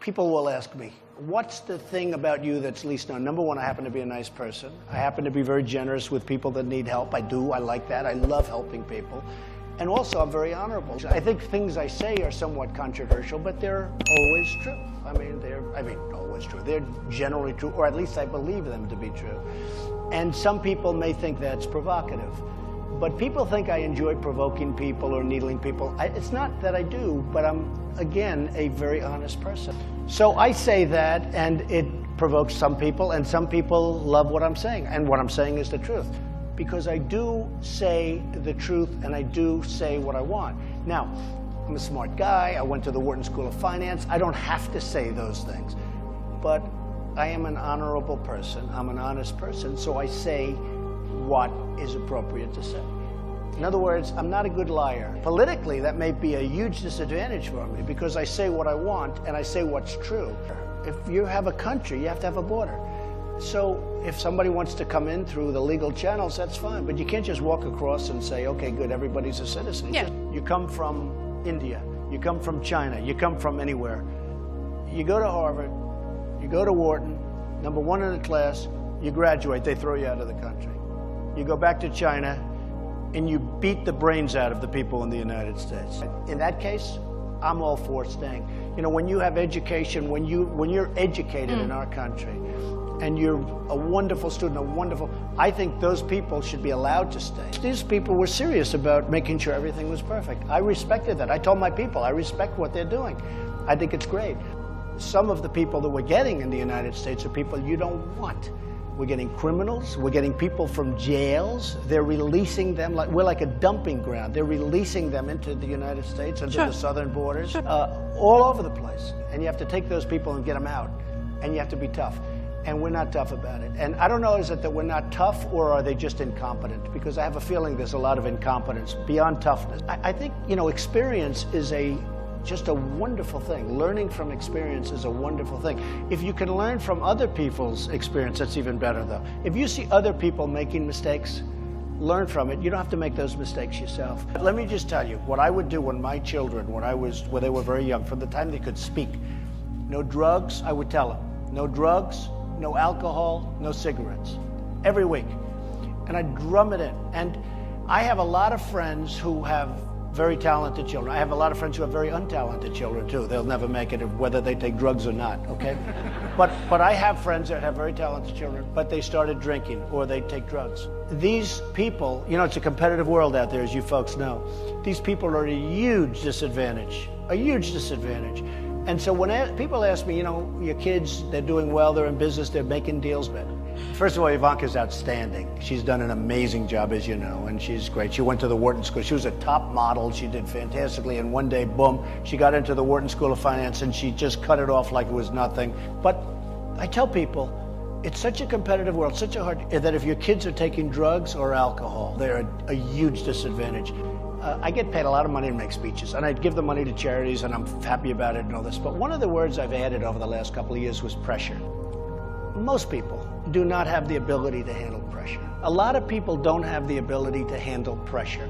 People will ask me, what's the thing about you that's least known? Number one, I happen to be a nice person. I happen to be very generous with people that need help. I do. I like that. I love helping people. And also, I'm very honorable. I think things I say are somewhat controversial, but they're always true. I mean, always true. They're generally true, or at least I believe them to be true. And some people may think that's provocative. But people think I enjoy provoking people or needling people. It's not that I do, but I'm, again, a very honest person. So I say that, and it provokes some people, and some people love what I'm saying. And what I'm saying is the truth. Because I do say the truth, and I do say what I want. Now, I'm a smart guy. I went to the Wharton School of Finance. I don't have to say those things. But I am an honorable person. I'm an honest person, so I say what is appropriate to say. In other words, I'm not a good liar. Politically, that may be a huge disadvantage for me because I say what I want and I say what's true. If you have a country, you have to have a border. So if somebody wants to come in through the legal channels, that's fine. But you can't just walk across and say, okay, good, everybody's a citizen. Yeah. You come from India, you come from China, you come from anywhere. You go to Harvard, you go to Wharton, number one in the class, you graduate, they throw you out of the country. You go back to China, and you beat the brains out of the people in the United States. In that case, I'm all for staying. You know, when you have education, when you're educated in our country, and you're a wonderful student, I think those people should be allowed to stay. These people were serious about making sure everything was perfect. I respected that. I told my people, I respect what they're doing. I think it's great. Some of the people that we're getting in the United States are people you don't want. We're getting criminals. We're getting people from jails. They're releasing them. We're like a dumping ground. They're releasing them into the United States, into the southern borders, all over the place. And you have to take those people and get them out. And you have to be tough. And we're not tough about it. And I don't know, is it that we're not tough, or are they just incompetent? Because I have a feeling there's a lot of incompetence beyond toughness. I think, you know, experience is just a wonderful thing. Learning from experience is a wonderful thing. If you can learn from other people's experience, that's even better, though. If you see other people making mistakes, learn from it. You don't have to make those mistakes yourself. But let me just tell you, what I would do when my children, when they were very young, from the time they could speak, no drugs, I would tell them. No drugs, no alcohol, no cigarettes. Every week. And I drum it in. And I have a lot of friends who have very talented children. I have a lot of friends who have very untalented children too. They'll never make it whether they take drugs or not, okay? But I have friends that have very talented children, but they started drinking or they take drugs. These people, you know, it's a competitive world out there, as you folks know. These people are at a huge disadvantage, And so when people ask me, you know, your kids, they're doing well, they're in business, they're making deals, but first of all, Ivanka's outstanding. She's done an amazing job, as you know, and she's great. She went to the Wharton School. She was a top model. She did fantastically, and one day, boom, she got into the Wharton School of Finance, and she just cut it off like it was nothing. But I tell people, it's such a competitive world, such a hard, that if your kids are taking drugs or alcohol, they're a huge disadvantage. I get paid a lot of money to make speeches, and I give the money to charities, and I'm happy about it and all this. But one of the words I've added over the last couple of years was pressure. Most people do not have the ability to handle pressure. A lot of people don't have the ability to handle pressure.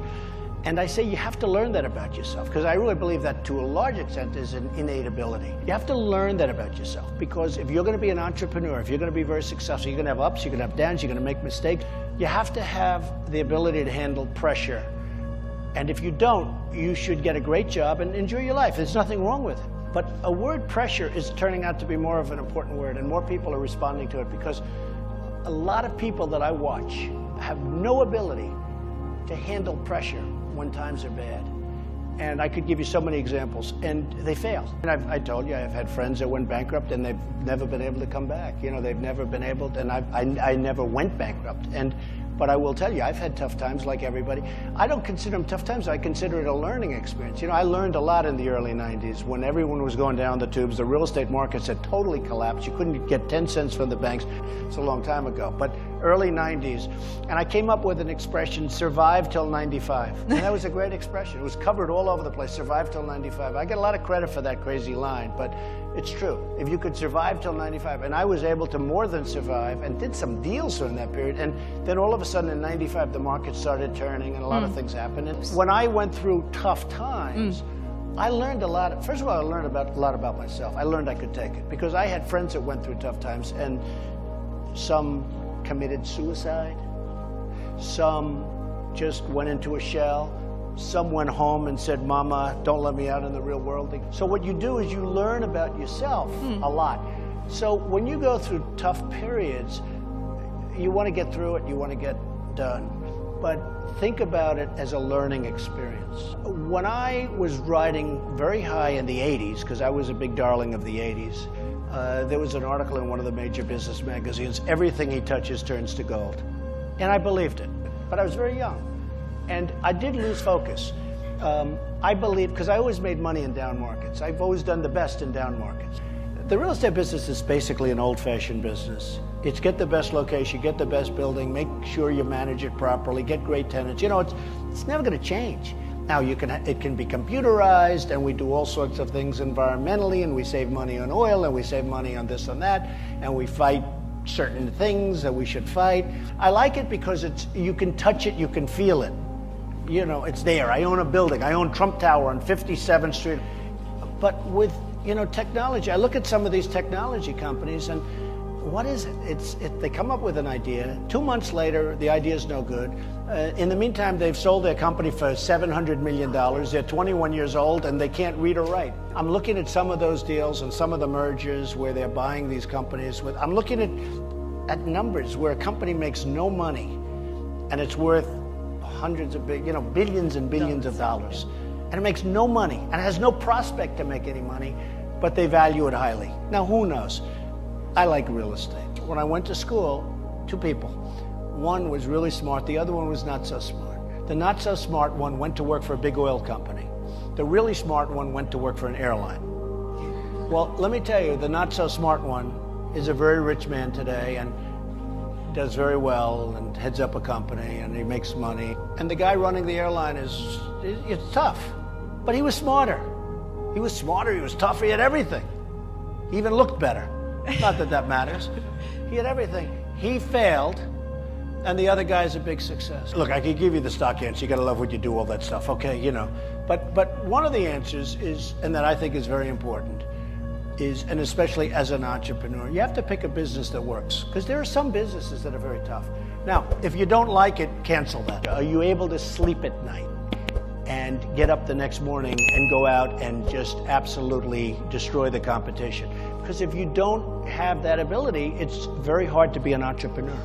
And I say you have to learn that about yourself, because I really believe that to a large extent is an innate ability. You have to learn that about yourself, because if you're going to be an entrepreneur, if you're going to be very successful, you're going to have ups, you're going to have downs, you're going to make mistakes. You have to have the ability to handle pressure. And if you don't, you should get a great job and enjoy your life. There's nothing wrong with it. But a word pressure is turning out to be more of an important word, and more people are responding to it, because a lot of people that I watch have no ability to handle pressure when times are bad. And I could give you so many examples, and they fail. And I told you, I've had friends that went bankrupt and they've never been able to come back. You know, they've never been able to, and I never went bankrupt. But I will tell you, I've had tough times like everybody. I don't consider them tough times. I consider it a learning experience. You know, I learned a lot in the early 90s when everyone was going down the tubes. The real estate markets had totally collapsed. You couldn't get 10 cents from the banks. It's a long time ago. But early 90s. And I came up with an expression, survive till 95. And that was a great expression. It was covered all over the place, survive till 95. I get a lot of credit for that crazy line, but it's true. If you could survive till 95, and I was able to more than survive and did some deals during that period, and then all of a sudden in 95 the market started turning and a lot of things happened. And when I went through tough times, I learned a lot. First of all, I learned a lot about myself. I learned I could take it because I had friends that went through tough times, and some committed suicide, some just went into a shell, some went home and said, "Mama, don't let me out in the real world." So what you do is you learn about yourself a lot. So when you go through tough periods, you want to get through it, you want to get done. But think about it as a learning experience. When I was riding very high in the 80s, because I was a big darling of the 80s, there was an article in one of the major business magazines, "Everything he touches turns to gold." And I believed it, but I was very young. And I did lose focus. I believe, because I always made money in down markets. I've always done the best in down markets. The real estate business is basically an old-fashioned business. It's get the best location, get the best building, make sure you manage it properly, get great tenants. You know, it's never going to change. Now, it can be computerized, and we do all sorts of things environmentally, and we save money on oil, and we save money on this and that, and we fight certain things that we should fight. I like it because you can touch it, you can feel it. You know, it's there. I own a building. I own Trump Tower on 57th Street. But with, technology, I look at some of these technology companies, and what is it? They come up with an idea. 2 months later, the idea is no good. In the meantime, they've sold their company for $700 million. They're 21 years old, and they can't read or write. I'm looking at some of those deals and some of the mergers where they're buying these companies. I'm looking at numbers where a company makes no money, and it's worth hundreds of billions and billions of dollars. And it makes no money, and it has no prospect to make any money, but they value it highly. Now, who knows? I like real estate. When I went to school, 2 people. One was really smart, the other one was not so smart. The not so smart one went to work for a big oil company. The really smart one went to work for an airline. Well, let me tell you, the not so smart one is a very rich man today and does very well and heads up a company and he makes money. And the guy running the airline it's tough, but he was smarter. He was smarter, he was tougher, he had everything. He even looked better. Not that that matters. He had everything. He failed, and the other guy's a big success. Look, I could give you the stock answer. You got to love what you do, all that stuff. Okay, But one of the answers is, and that I think is very important, is, and especially as an entrepreneur, you have to pick a business that works, because there are some businesses that are very tough. Now, if you don't like it, cancel that. Are you able to sleep at night and get up the next morning and go out and just absolutely destroy the competition? Because if you don't have that ability, it's very hard to be an entrepreneur.